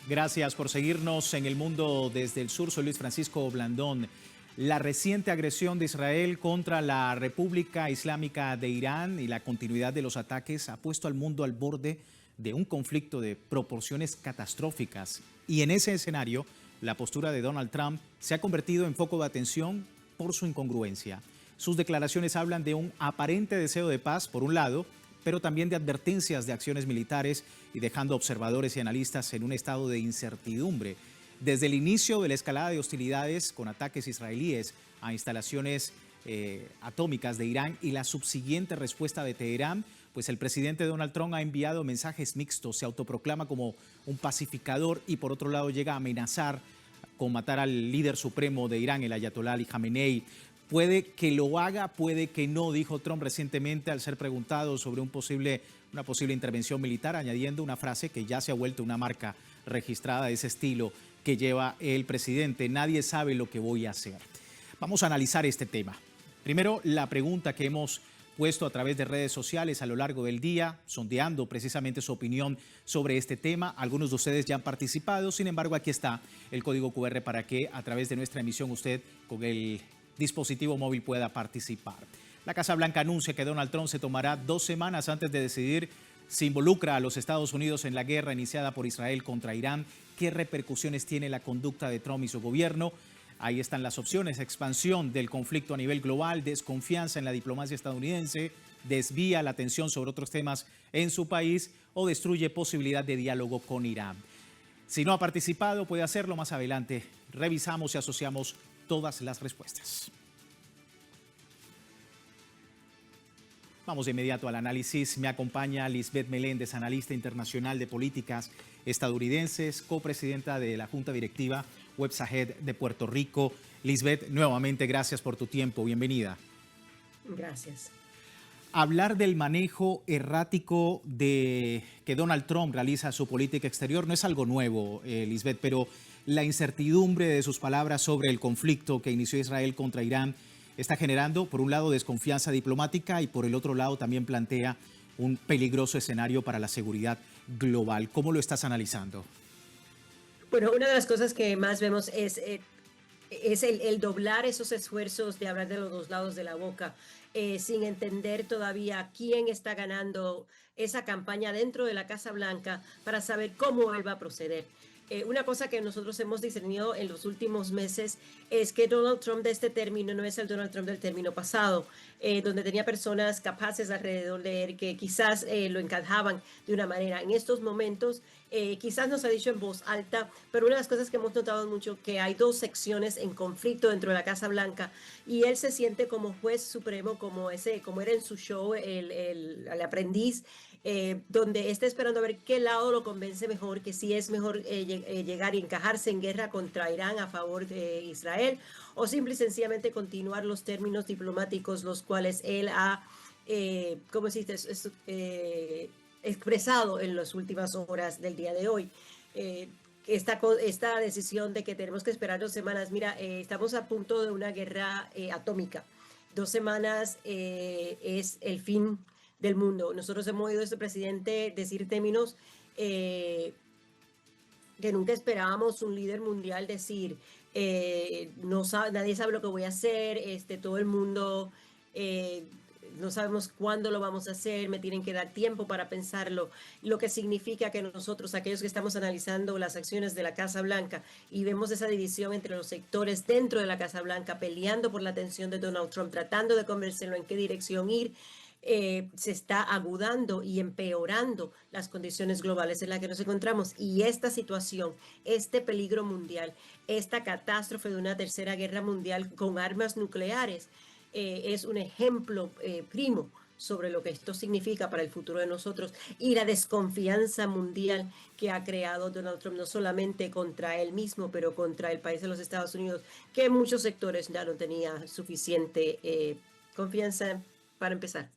Gracias por seguirnos en El Mundo desde el Sur. Soy Luis Francisco Blandón. La reciente agresión de Israel contra la República Islámica de Irán y la continuidad de los ataques ha puesto al mundo al borde de un conflicto de proporciones catastróficas. Y en ese escenario, la postura de Donald Trump se ha convertido en foco de atención por su incongruencia. Sus declaraciones hablan de un aparente deseo de paz, por un lado, pero también de advertencias de acciones militares y dejando observadores y analistas en un estado de incertidumbre. Desde el inicio de la escalada de hostilidades con ataques israelíes a instalaciones atómicas de Irán y la subsiguiente respuesta de Teherán, pues el presidente Donald Trump ha enviado mensajes mixtos, se autoproclama como un pacificador y por otro lado llega a amenazar con matar al líder supremo de Irán, el ayatolá Ali Khamenei. Puede que lo haga, puede que no, dijo Trump recientemente al ser preguntado sobre una posible intervención militar, añadiendo una frase que ya se ha vuelto una marca registrada de ese estilo que lleva el presidente: nadie sabe lo que voy a hacer. Vamos a analizar este tema. Primero, la pregunta que hemos puesto a través de redes sociales a lo largo del día, sondeando precisamente su opinión sobre este tema. Algunos de ustedes ya han participado, sin embargo, aquí está el código QR para que a través de nuestra emisión usted con el dispositivo móvil pueda participar. La Casa Blanca anuncia que Donald Trump se tomará 2 semanas antes de decidir si involucra a los Estados Unidos en la guerra iniciada por Israel contra Irán. ¿Qué repercusiones tiene la conducta de Trump y su gobierno? Ahí están las opciones: expansión del conflicto a nivel global, desconfianza en la diplomacia estadounidense, desvía la atención sobre otros temas en su país o destruye posibilidad de diálogo con Irán. Si no ha participado, puede hacerlo más adelante. Revisamos y asociamos todas las respuestas. Vamos de inmediato al análisis. Me acompaña Lisbeth Meléndez, analista internacional de políticas estadounidenses, copresidenta de la Junta Directiva Websahed de Puerto Rico. Lisbeth, nuevamente gracias por tu tiempo. Bienvenida. Gracias. Hablar del manejo errático que Donald Trump realiza su política exterior no es algo nuevo, Lisbeth, pero la incertidumbre de sus palabras sobre el conflicto que inició Israel contra Irán está generando, por un lado, desconfianza diplomática y por el otro lado también plantea un peligroso escenario para la seguridad global. ¿Cómo lo estás analizando? Bueno, una de las cosas que más vemos es el doblar esos esfuerzos de hablar de los dos lados de la boca, sin entender todavía quién está ganando esa campaña dentro de la Casa Blanca para saber cómo él va a proceder. Una cosa que nosotros hemos discernido en los últimos meses es que Donald Trump de este término no es el Donald Trump del término pasado, donde tenía personas capaces alrededor de él que quizás lo encajaban de una manera. En estos momentos, quizás nos ha dicho en voz alta, pero una de las cosas que hemos notado mucho que hay 2 secciones en conflicto dentro de la Casa Blanca y él se siente como juez supremo, como era en su show, el aprendiz, donde está esperando a ver qué lado lo convence mejor, que si es mejor llegar y encajarse en guerra contra Irán a favor de Israel o simple y sencillamente continuar los términos diplomáticos los cuales él ha expresado en las últimas horas del día de hoy. Esta decisión de que tenemos que esperar 2 semanas, mira, estamos a punto de una guerra atómica. 2 semanas es el fin del mundo. Nosotros hemos oído a este presidente decir términos que nunca esperábamos un líder mundial decir. Nadie sabe lo que voy a hacer, todo el mundo no sabemos cuándo lo vamos a hacer, me tienen que dar tiempo para pensarlo, lo que significa que nosotros, aquellos que estamos analizando las acciones de la Casa Blanca y vemos esa división entre los sectores dentro de la Casa Blanca, peleando por la atención de Donald Trump, tratando de convencerlo en qué dirección ir, se está agudando y empeorando las condiciones globales en las que nos encontramos. Y esta situación, este peligro mundial, esta catástrofe de una tercera guerra mundial con armas nucleares, es un ejemplo primo sobre lo que esto significa para el futuro de nosotros y la desconfianza mundial que ha creado Donald Trump, no solamente contra él mismo, pero contra el país de los Estados Unidos, que en muchos sectores ya no tenía suficiente confianza para empezar.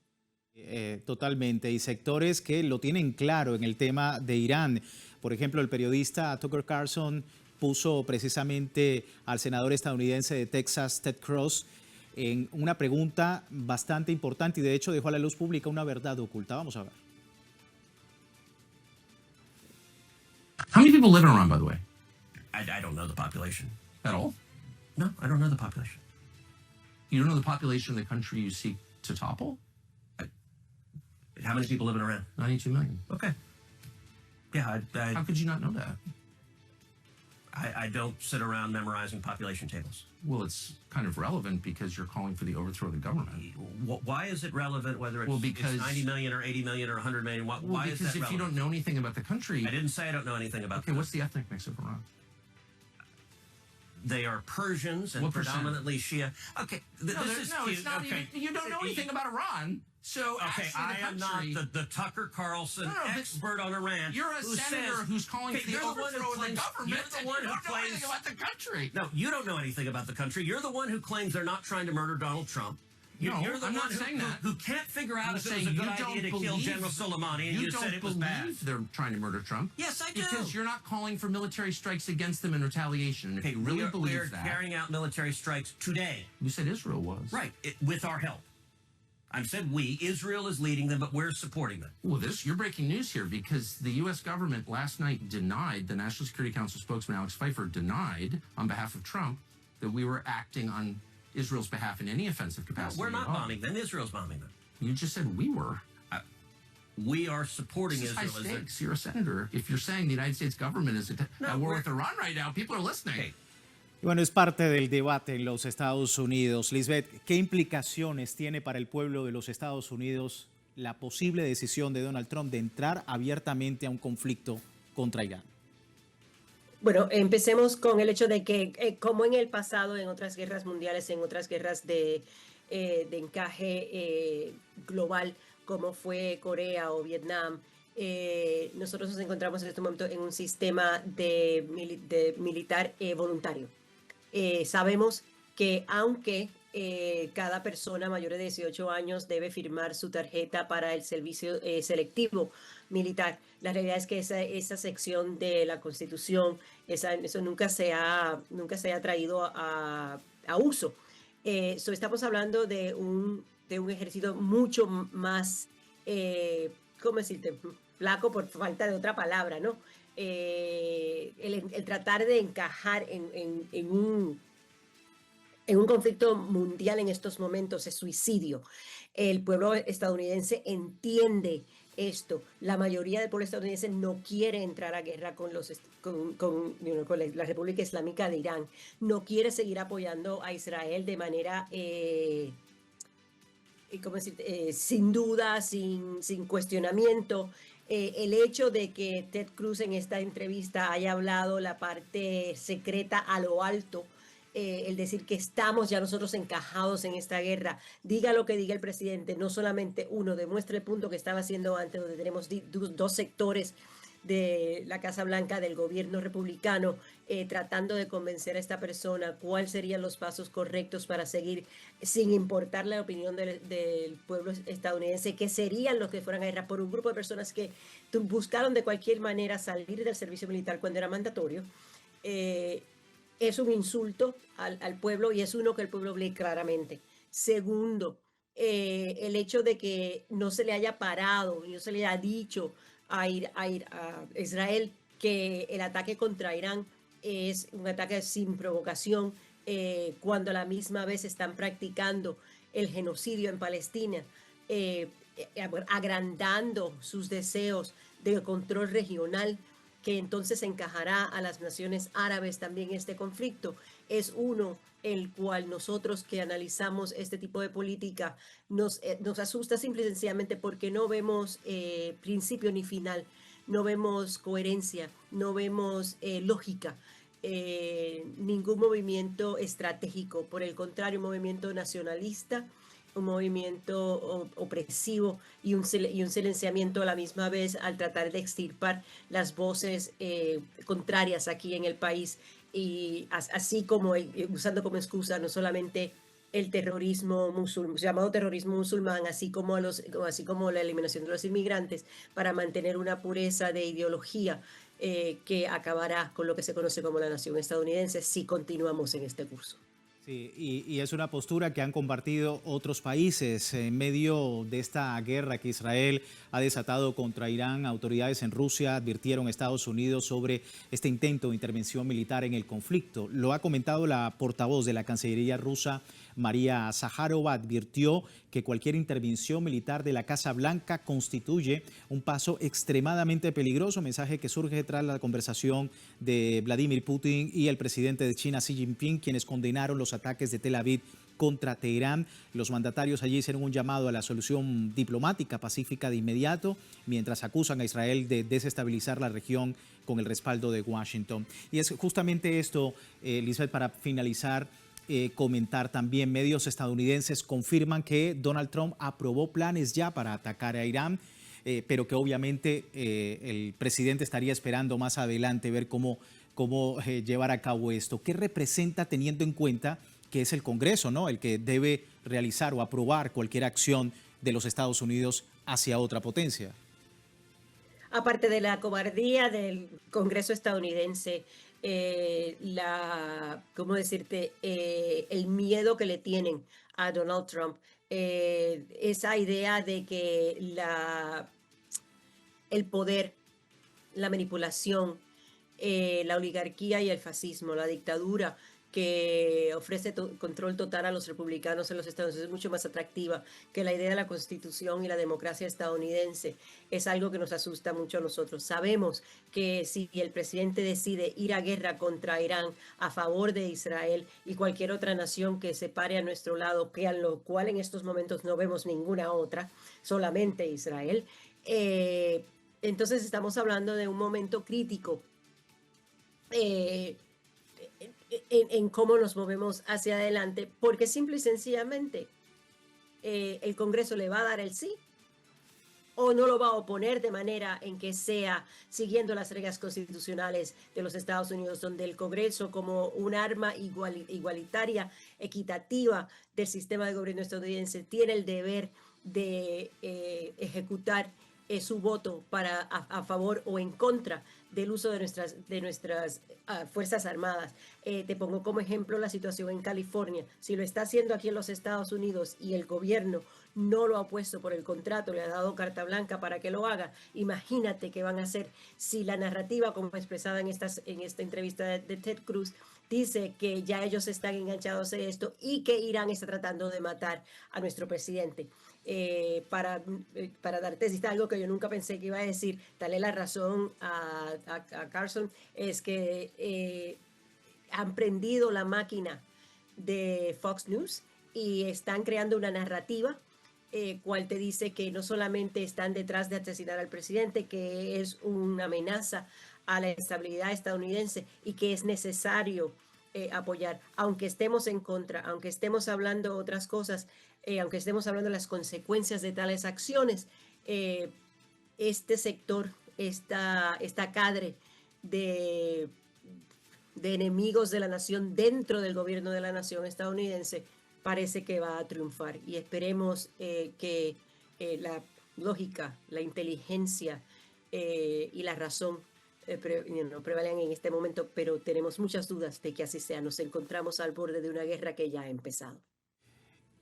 Totalmente, y sectores que lo tienen claro en el tema de Irán. Por ejemplo, el periodista Tucker Carlson puso precisamente al senador estadounidense de Texas, Ted Cruz, en una pregunta bastante importante y de hecho dejó a la luz pública una verdad oculta. Vamos a ver. How many people live in Iran, by the way? I don't know the population. At all? No, I don't know the population. You don't know the population of the country you seek to topple? How many people live in Iran? 92 million. Okay. Yeah, How could you not know that? I don't sit around memorizing population tables. Well, it's kind of relevant because you're calling for the overthrow of the government. Why is it relevant whether it's, Well, because- it's 90 million or 80 million or 100 million? Why is Because that if relevant? you don't know anything about the country... I didn't say I don't know anything about Okay, them. what's the ethnic mix of Iran? They are Persians and What percent? predominantly Shia. Okay, this is cute. it's not Okay. even... You don't know anything about Iran. So Okay, actually, I the am not country... the Tucker Carlson No, but expert on Iran. You're a who senator says, who's calling okay, for the you're the one who overthrow of the claims- government. You're the one and you who don't know anything claims. about the country. No, you don't know anything about the country. You're the one who claims they're not trying to murder Donald Trump. No, You're the I'm one not saying that. who can't figure out I'm if it was saying a good you idea don't to kill believe- General Soleimani, and you said it was don't bad. believe they're trying to murder Trump. Yes, I do. Because you're not calling for military strikes against them in retaliation. And if Okay, you really we are believe that... carrying out military strikes today. You said Israel was. Right, with our help. I said we. Israel is leading them, but we're supporting them. Well, you're breaking news here because the U.S. government last night denied, the National Security Council spokesman Alex Pfeiffer denied on behalf of Trump that we were acting on Israel's behalf in any offensive No, capacity. we're not at all. bombing them. Israel's bombing them. You just said we were. We are supporting This is high Israel. stakes. You're a senator. If you're saying the United States government is at war with Iran right now, people are listening. Okay. Y bueno, es parte del debate en los Estados Unidos. Lisbeth, ¿qué implicaciones tiene para el pueblo de los Estados Unidos la posible decisión de Donald Trump de entrar abiertamente a un conflicto contra Irán? Bueno, empecemos con el hecho de que, como en el pasado, en otras guerras mundiales, en otras guerras de encaje global, como fue Corea o Vietnam, nosotros nos encontramos en este momento en un sistema de militar voluntario. Sabemos que aunque cada persona mayor de 18 años debe firmar su tarjeta para el servicio selectivo militar, la realidad es que esa sección de la Constitución, eso nunca se ha traído a uso. Estamos hablando de un ejército mucho más, ¿cómo decirte? Flaco por falta de otra palabra, ¿no? El tratar de encajar en un conflicto mundial en estos momentos es suicidio. El pueblo estadounidense entiende esto. La mayoría del pueblo estadounidense no quiere entrar a guerra con la República Islámica de Irán. No quiere seguir apoyando a Israel de manera sin duda, sin cuestionamiento. El hecho de que Ted Cruz en esta entrevista haya hablado la parte secreta a lo alto, el decir que estamos ya nosotros encajados en esta guerra, diga lo que diga el presidente, no solamente uno, demuestra el punto que estaba haciendo antes, donde tenemos dos sectores de la Casa Blanca, del gobierno republicano, tratando de convencer a esta persona cuáles serían los pasos correctos para seguir, sin importar la opinión del pueblo estadounidense, que serían los que fueran a guerra, por un grupo de personas que buscaron de cualquier manera salir del servicio militar cuando era mandatorio. Es un insulto al pueblo y es uno que el pueblo ve claramente. Segundo, el hecho de que no se le haya parado, no se le haya dicho a Israel que el ataque contra Irán es un ataque sin provocación, cuando a la misma vez están practicando el genocidio en Palestina, agrandando sus deseos de control regional, que entonces encajará a las naciones árabes también este conflicto. Es uno el cual nosotros que analizamos este tipo de política nos asusta simple y sencillamente porque no vemos principio ni final, no vemos coherencia, no vemos lógica, ningún movimiento estratégico. Por el contrario, un movimiento nacionalista, un movimiento opresivo y un silenciamiento a la misma vez al tratar de extirpar las voces contrarias aquí en el país, y así como usando como excusa no solamente el terrorismo musulmán, llamado terrorismo musulmán, así como la eliminación de los inmigrantes, para mantener una pureza de ideología que acabará con lo que se conoce como la nación estadounidense si continuamos en este curso. Sí, y es una postura que han compartido otros países en medio de esta guerra que Israel ha desatado contra Irán. Autoridades en Rusia advirtieron a Estados Unidos sobre este intento de intervención militar en el conflicto. Lo ha comentado la portavoz de la Cancillería rusa, María Zaharova, advirtió que cualquier intervención militar de la Casa Blanca constituye un paso extremadamente peligroso, mensaje que surge tras la conversación de Vladimir Putin y el presidente de China, Xi Jinping, quienes condenaron los ataques de Tel Aviv contra Teherán. Los mandatarios allí hicieron un llamado a la solución diplomática pacífica de inmediato, mientras acusan a Israel de desestabilizar la región con el respaldo de Washington. Y es justamente esto, Lisbeth, para finalizar, comentar también, medios estadounidenses confirman que Donald Trump aprobó planes ya para atacar a Irán, pero que obviamente el presidente estaría esperando más adelante ver cómo llevar a cabo esto. ¿Qué representa, teniendo en cuenta que es el Congreso, ¿no?, el que debe realizar o aprobar cualquier acción de los Estados Unidos hacia otra potencia? Aparte de la cobardía del Congreso estadounidense, ¿cómo decirte? El miedo que le tienen a Donald Trump, esa idea de que el poder, la manipulación, la oligarquía y el fascismo, la dictadura que ofrece control total a los republicanos en los Estados Unidos es mucho más atractiva que la idea de la Constitución y la democracia estadounidense. Es algo que nos asusta mucho a nosotros. Sabemos que si el presidente decide ir a guerra contra Irán a favor de Israel y cualquier otra nación que se pare a nuestro lado, que a lo cual en estos momentos no vemos ninguna otra, solamente Israel, entonces estamos hablando de un momento crítico en cómo nos movemos hacia adelante, porque simple y sencillamente el Congreso le va a dar el sí o no lo va a oponer de manera en que sea siguiendo las reglas constitucionales de los Estados Unidos, donde el Congreso, como un arma igualitaria, equitativa del sistema de gobierno estadounidense, tiene el deber de ejecutar su voto a favor o en contra del uso de nuestras Fuerzas Armadas. Te pongo como ejemplo la situación en California. Si lo está haciendo aquí en los Estados Unidos y el gobierno no lo ha puesto por el contrato, le ha dado carta blanca para que lo haga, imagínate qué van a hacer si la narrativa, como expresada en esta entrevista de Ted Cruz, dice que ya ellos están enganchados en esto y que Irán está tratando de matar a nuestro presidente. Para darte algo que yo nunca pensé que iba a decir, darle la razón a Carson, es que han prendido la máquina de Fox News y están creando una narrativa cual te dice que no solamente están detrás de asesinar al presidente, que es una amenaza a la estabilidad estadounidense y que es necesario apoyar, aunque estemos en contra, aunque estemos hablando otras cosas, aunque estemos hablando de las consecuencias de tales acciones, este sector, esta cadre de enemigos de la nación dentro del gobierno de la nación estadounidense parece que va a triunfar, y esperemos que la lógica, la inteligencia y la razón no prevalen en este momento, pero tenemos muchas dudas de que así sea. Nos encontramos al borde de una guerra que ya ha empezado.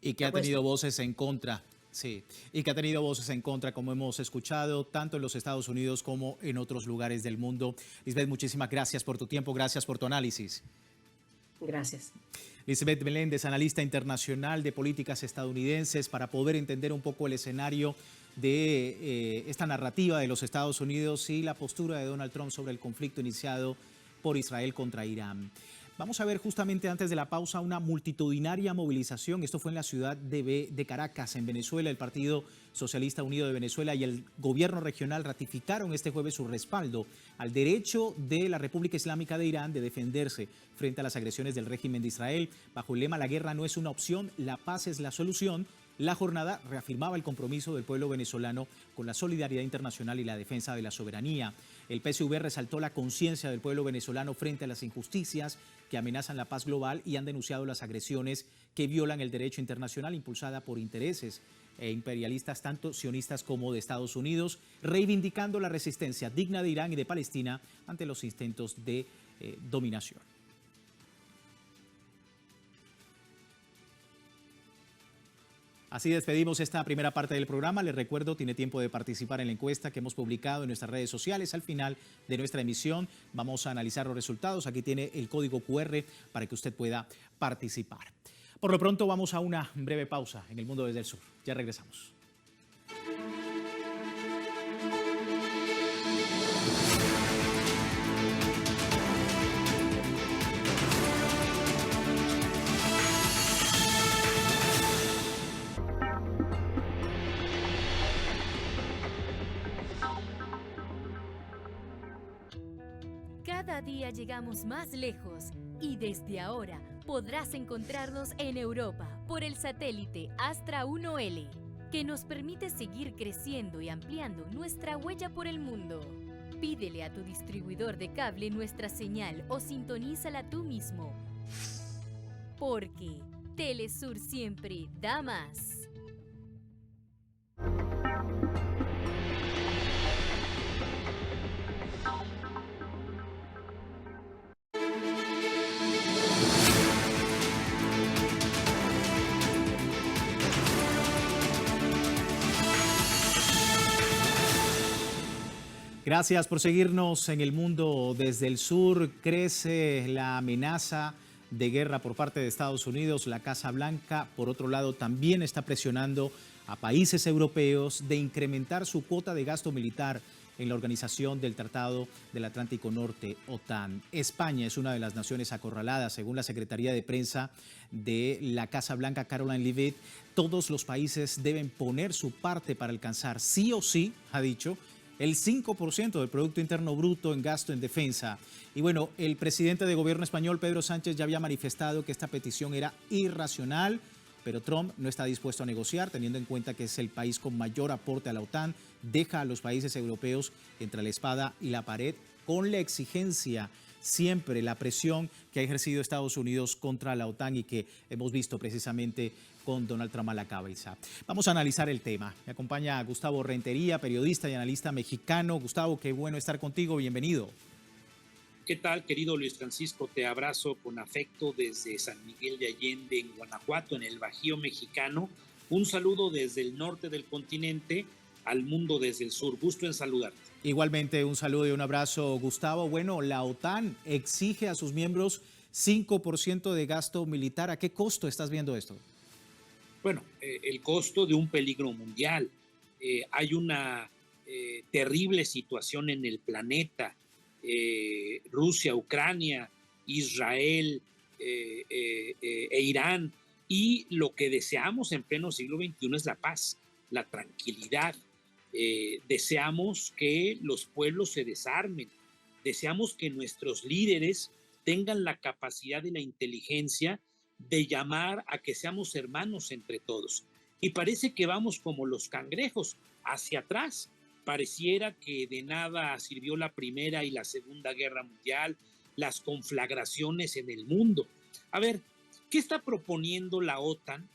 Y que ha tenido voces en contra, sí, y que ha tenido voces en contra, como hemos escuchado, tanto en los Estados Unidos como en otros lugares del mundo. Lisbeth, muchísimas gracias por tu tiempo, gracias por tu análisis. Gracias. Lisbeth Meléndez, analista internacional de políticas estadounidenses, para poder entender un poco el escenario de esta narrativa de los Estados Unidos y la postura de Donald Trump sobre el conflicto iniciado por Israel contra Irán. Vamos a ver justamente antes de la pausa una multitudinaria movilización. Esto fue en la ciudad de Caracas, en Venezuela. El Partido Socialista Unido de Venezuela y el gobierno regional ratificaron este jueves su respaldo al derecho de la República Islámica de Irán de defenderse frente a las agresiones del régimen de Israel. Bajo el lema "La guerra no es una opción, la paz es la solución", la jornada reafirmaba el compromiso del pueblo venezolano con la solidaridad internacional y la defensa de la soberanía. El PSUV resaltó la conciencia del pueblo venezolano frente a las injusticias que amenazan la paz global y han denunciado las agresiones que violan el derecho internacional impulsada por intereses imperialistas tanto sionistas como de Estados Unidos, reivindicando la resistencia digna de Irán y de Palestina ante los intentos de dominación. Así despedimos esta primera parte del programa. Les recuerdo, tiene tiempo de participar en la encuesta que hemos publicado en nuestras redes sociales. Al final de nuestra emisión vamos a analizar los resultados. Aquí tiene el código QR para que usted pueda participar. Por lo pronto vamos a una breve pausa en El Mundo desde el Sur. Ya regresamos. Cada día llegamos más lejos y desde ahora podrás encontrarnos en Europa por el satélite Astra 1L, que nos permite seguir creciendo y ampliando nuestra huella por el mundo. Pídele a tu distribuidor de cable nuestra señal o sintonízala tú mismo, porque Telesur siempre da más. Gracias por seguirnos en El Mundo desde el Sur. Crece la amenaza de guerra por parte de Estados Unidos. La Casa Blanca, por otro lado, también está presionando a países europeos de incrementar su cuota de gasto militar en la organización del Tratado del Atlántico Norte, OTAN. España es una de las naciones acorraladas, según la Secretaría de Prensa de la Casa Blanca, Caroline Leavitt. Todos los países deben poner su parte para alcanzar sí o sí, ha dicho, el 5% del Producto Interno Bruto en gasto en defensa. Y bueno, el presidente de gobierno español, Pedro Sánchez, ya había manifestado que esta petición era irracional, pero Trump no está dispuesto a negociar, teniendo en cuenta que es el país con mayor aporte a la OTAN, deja a los países europeos entre la espada y la pared con la exigencia, siempre la presión que ha ejercido Estados Unidos contra la OTAN y que hemos visto precisamente con Donald Trump a la cabeza. Vamos a analizar el tema. Me acompaña Gustavo Rentería, periodista y analista mexicano. Gustavo, qué bueno estar contigo. Bienvenido. ¿Qué tal, querido Luis Francisco? Te abrazo con afecto desde San Miguel de Allende, en Guanajuato, en el Bajío mexicano. Un saludo desde el norte del continente al mundo desde el sur. Gusto en saludarte. Igualmente, un saludo y un abrazo, Gustavo. Bueno, la OTAN exige a sus miembros 5% de gasto militar. ¿A qué costo estás viendo esto? Bueno, el costo de un peligro mundial. Hay una terrible situación en el planeta. Rusia, Ucrania, Israel e Irán. Y lo que deseamos en pleno siglo XXI es la paz, la tranquilidad. Deseamos que los pueblos se desarmen. Deseamos que nuestros líderes tengan la capacidad y la inteligencia de llamar a que seamos hermanos entre todos. Y parece que vamos como los cangrejos, hacia atrás. Pareciera que de nada sirvió la Primera y la Segunda Guerra Mundial, las conflagraciones en el mundo. A ver, ¿qué está proponiendo la OTAN,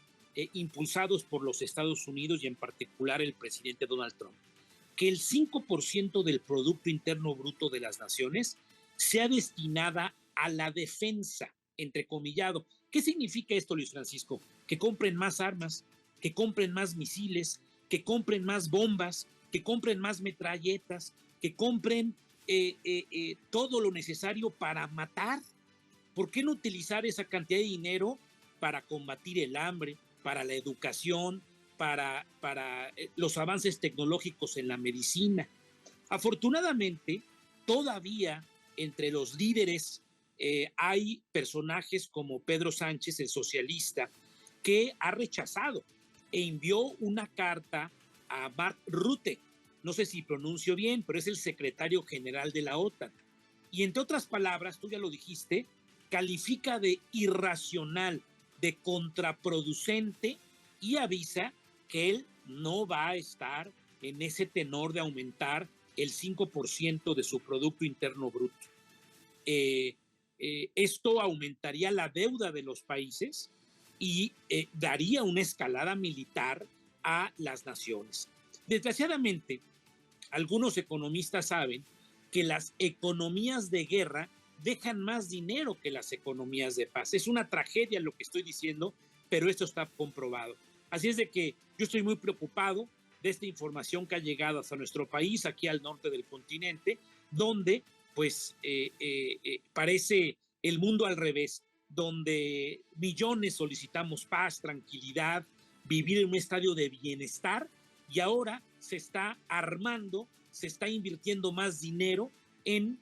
impulsados por los Estados Unidos y en particular el presidente Donald Trump? Que el 5% del Producto Interno Bruto de las naciones sea destinada a la defensa, entrecomillado. ¿Qué significa esto, Luis Francisco? Que compren más armas, que compren más misiles, que compren más bombas, que compren más metralletas, que compren todo lo necesario para matar. ¿Por qué no utilizar esa cantidad de dinero para combatir el hambre, para la educación, para los avances tecnológicos en la medicina? Afortunadamente, todavía entre los líderes hay personajes como Pedro Sánchez, el socialista, que ha rechazado e envió una carta a Mark Rutte, no sé si pronuncio bien, pero es el secretario general de la OTAN. Y entre otras palabras, tú ya lo dijiste, califica de irracional, de contraproducente y avisa que él no va a estar en ese tenor de aumentar el 5% de su Producto Interno Bruto. Esto aumentaría la deuda de los países y daría una escalada militar a las naciones. Desgraciadamente, algunos economistas saben que las economías de guerra dejan más dinero que las economías de paz. Es una tragedia lo que estoy diciendo, pero esto está comprobado. Así es de que yo estoy muy preocupado de esta información que ha llegado hasta nuestro país, aquí al norte del continente, donde pues parece el mundo al revés, donde millones solicitamos paz, tranquilidad, vivir en un estadio de bienestar, y ahora se está armando, se está invirtiendo más dinero en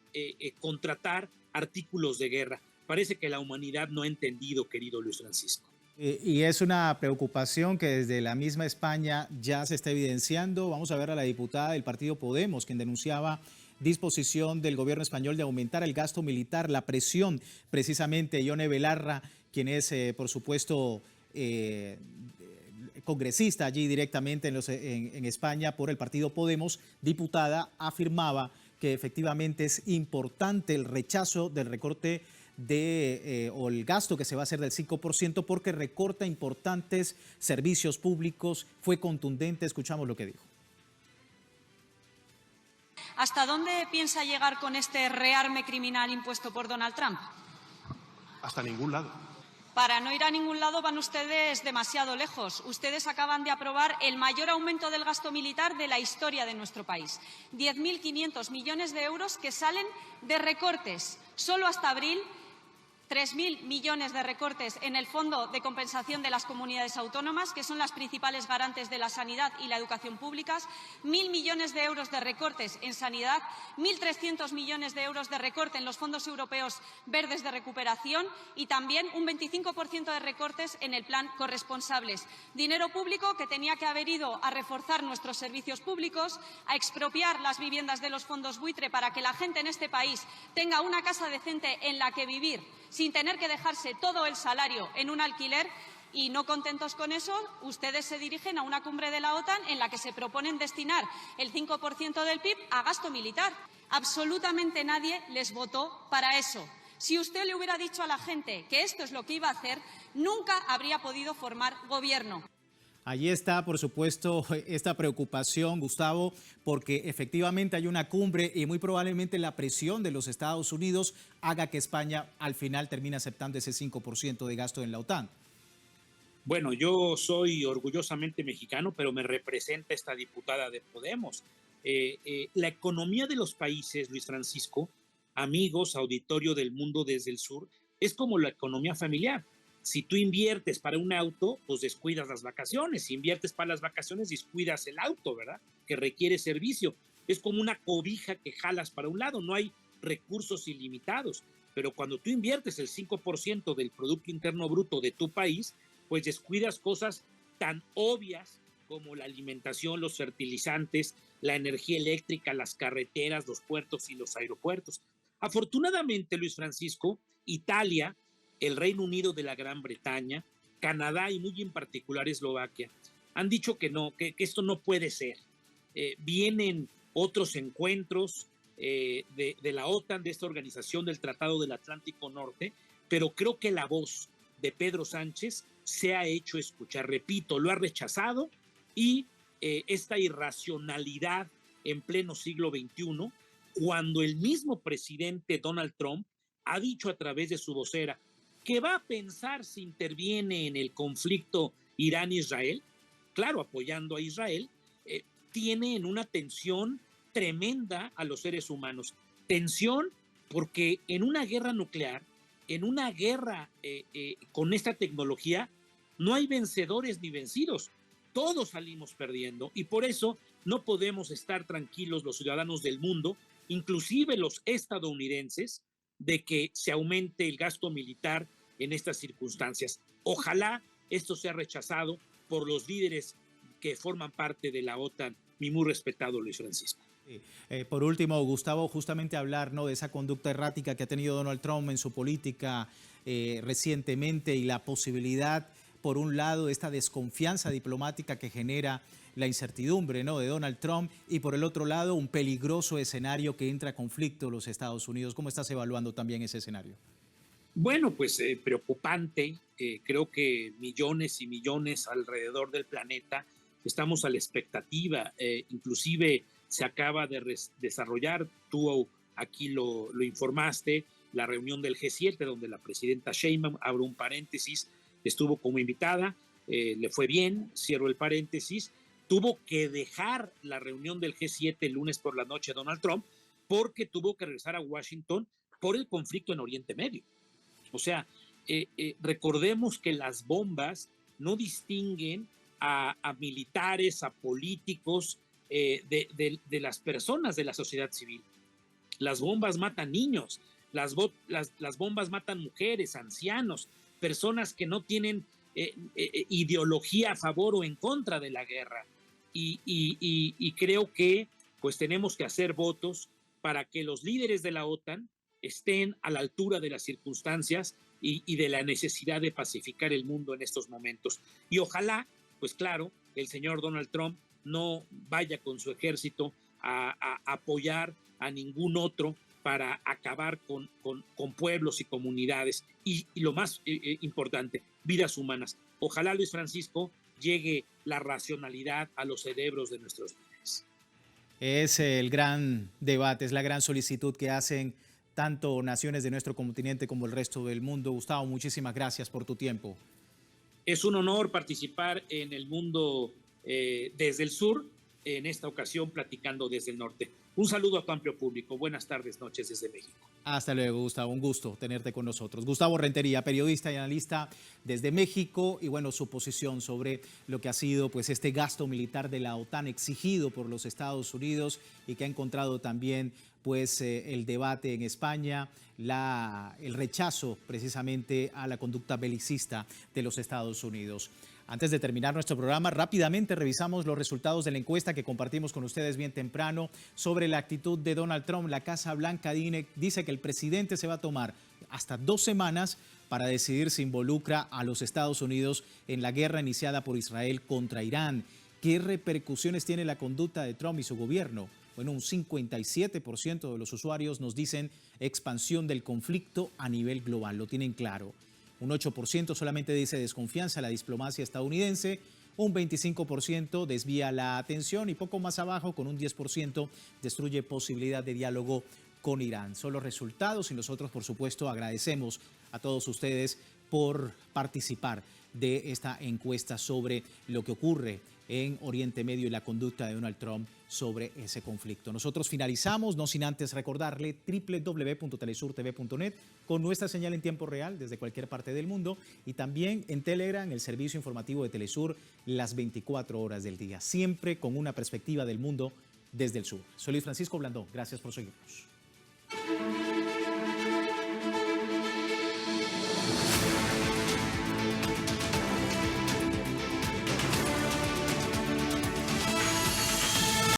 contratar artículos de guerra. Parece que la humanidad no ha entendido, querido Luis Francisco. Y es una preocupación que desde la misma España ya se está evidenciando. Vamos a ver a la diputada del partido Podemos, quien denunciaba disposición del gobierno español de aumentar el gasto militar, la presión precisamente de Ione Belarra, quien es, por supuesto, congresista allí directamente en España por el partido Podemos, diputada, afirmaba que efectivamente es importante el rechazo del recorte o el gasto que se va a hacer del 5% porque recorta importantes servicios públicos. Fue contundente, escuchamos lo que dijo. ¿Hasta dónde piensa llegar con este rearme criminal impuesto por Donald Trump? Hasta ningún lado. Para no ir a ningún lado van ustedes demasiado lejos. Ustedes acaban de aprobar el mayor aumento del gasto militar de la historia de nuestro país. 10.500 millones de euros que salen de recortes. Solo hasta abril, 3.000 millones de recortes en el Fondo de Compensación de las Comunidades Autónomas, que son las principales garantes de la sanidad y la educación públicas, 1.000 millones de euros de recortes en sanidad, 1.300 millones de euros de recorte en los fondos europeos verdes de recuperación y también un 25% de recortes en el plan corresponsables. Dinero público que tenía que haber ido a reforzar nuestros servicios públicos, a expropiar las viviendas de los fondos buitre para que la gente en este país tenga una casa decente en la que vivir, sin tener que dejarse todo el salario en un alquiler. Y no contentos con eso, ustedes se dirigen a una cumbre de la OTAN en la que se proponen destinar el 5% del PIB a gasto militar. Absolutamente nadie les votó para eso. Si usted le hubiera dicho a la gente que esto es lo que iba a hacer, nunca habría podido formar gobierno. Allí está, por supuesto, esta preocupación, Gustavo, porque efectivamente hay una cumbre y muy probablemente la presión de los Estados Unidos haga que España al final termine aceptando ese 5% de gasto en la OTAN. Bueno, yo soy orgullosamente mexicano, pero me representa esta diputada de Podemos. La economía de los países, Luis Francisco, amigos, auditorio del mundo desde el sur, es como la economía familiar. Si tú inviertes para un auto, pues descuidas las vacaciones. Si inviertes para las vacaciones, descuidas el auto, ¿verdad? Que requiere servicio. Es como una cobija que jalas para un lado. No hay recursos ilimitados. Pero cuando tú inviertes el 5% del Producto Interno Bruto de tu país, pues descuidas cosas tan obvias como la alimentación, los fertilizantes, la energía eléctrica, las carreteras, los puertos y los aeropuertos. Afortunadamente, Luis Francisco, Italia, el Reino Unido de la Gran Bretaña, Canadá y muy en particular Eslovaquia, han dicho que no, que esto no puede ser. Vienen otros encuentros de la OTAN, de esta organización del Tratado del Atlántico Norte, pero creo que la voz de Pedro Sánchez se ha hecho escuchar. Repito, lo ha rechazado y esta irracionalidad en pleno siglo XXI, cuando el mismo presidente Donald Trump ha dicho a través de su vocera que va a pensar si interviene en el conflicto Irán-Israel, claro, apoyando a Israel, tiene en una tensión tremenda a los seres humanos. Tensión porque en una guerra nuclear, en una guerra con esta tecnología, no hay vencedores ni vencidos. Todos salimos perdiendo y por eso no podemos estar tranquilos los ciudadanos del mundo, inclusive los estadounidenses, de que se aumente el gasto militar en estas circunstancias. Ojalá esto sea rechazado por los líderes que forman parte de la OTAN, mi muy respetado Luis Francisco. Por último, Gustavo, justamente hablar, ¿no?, de esa conducta errática que ha tenido Donald Trump en su política recientemente y la posibilidad, por un lado, de esta desconfianza diplomática que genera la incertidumbre, ¿no?, de Donald Trump, y por el otro lado un peligroso escenario que entra a conflicto los Estados Unidos. ¿Cómo estás evaluando también ese escenario? Bueno, pues preocupante. Creo que millones y millones alrededor del planeta estamos a la expectativa. Inclusive se acaba de desarrollar, tú aquí lo informaste, la reunión del G7, donde la presidenta Sheinbaum, abro un paréntesis, estuvo como invitada. le fue bien, cierro el paréntesis, tuvo que dejar la reunión del G7 el lunes por la noche Donald Trump porque tuvo que regresar a Washington por el conflicto en Oriente Medio. O sea, recordemos que las bombas no distinguen a militares, a políticos, de las personas de la sociedad civil. Las bombas matan niños, las bombas matan mujeres, ancianos, personas que no tienen ideología a favor o en contra de la guerra. Y creo que pues tenemos que hacer votos para que los líderes de la OTAN estén a la altura de las circunstancias y de la necesidad de pacificar el mundo en estos momentos. Y ojalá, pues claro, el señor Donald Trump no vaya con su ejército a apoyar a ningún otro para acabar con pueblos y comunidades. Y lo más importante, vidas humanas. Ojalá, Luis Francisco, llegue la racionalidad a los cerebros de nuestros líderes. Es el gran debate, es la gran solicitud que hacen tanto naciones de nuestro continente como el resto del mundo. Gustavo, muchísimas gracias por tu tiempo. Es un honor participar en el mundo desde el sur, en esta ocasión platicando desde el norte. Un saludo a tu amplio público. Buenas tardes, noches desde México. Hasta luego, Gustavo. Un gusto tenerte con nosotros. Gustavo Rentería, periodista y analista desde México, y bueno, su posición sobre lo que ha sido pues este gasto militar de la OTAN exigido por los Estados Unidos y que ha encontrado también pues el debate en España, el rechazo precisamente a la conducta belicista de los Estados Unidos. Antes de terminar nuestro programa, rápidamente revisamos los resultados de la encuesta que compartimos con ustedes bien temprano sobre la actitud de Donald Trump. La Casa Blanca dice que el presidente se va a tomar hasta 2 semanas para decidir si involucra a los Estados Unidos en la guerra iniciada por Israel contra Irán. ¿Qué repercusiones tiene la conducta de Trump y su gobierno? Bueno, un 57% de los usuarios nos dicen expansión del conflicto a nivel global, lo tienen claro. Un 8% solamente dice desconfianza a la diplomacia estadounidense, un 25% desvía la atención y poco más abajo, con un 10%, destruye posibilidad de diálogo con Irán. Son los resultados y nosotros, por supuesto, agradecemos a todos ustedes por participar de esta encuesta sobre lo que ocurre en Oriente Medio y la conducta de Donald Trump sobre ese conflicto. Nosotros finalizamos, no sin antes recordarle www.telesurtv.net con nuestra señal en tiempo real desde cualquier parte del mundo y también en Telegram, el servicio informativo de Telesur, las 24 horas del día, siempre con una perspectiva del mundo desde el sur. Soy Luis Francisco Blandón, gracias por seguirnos.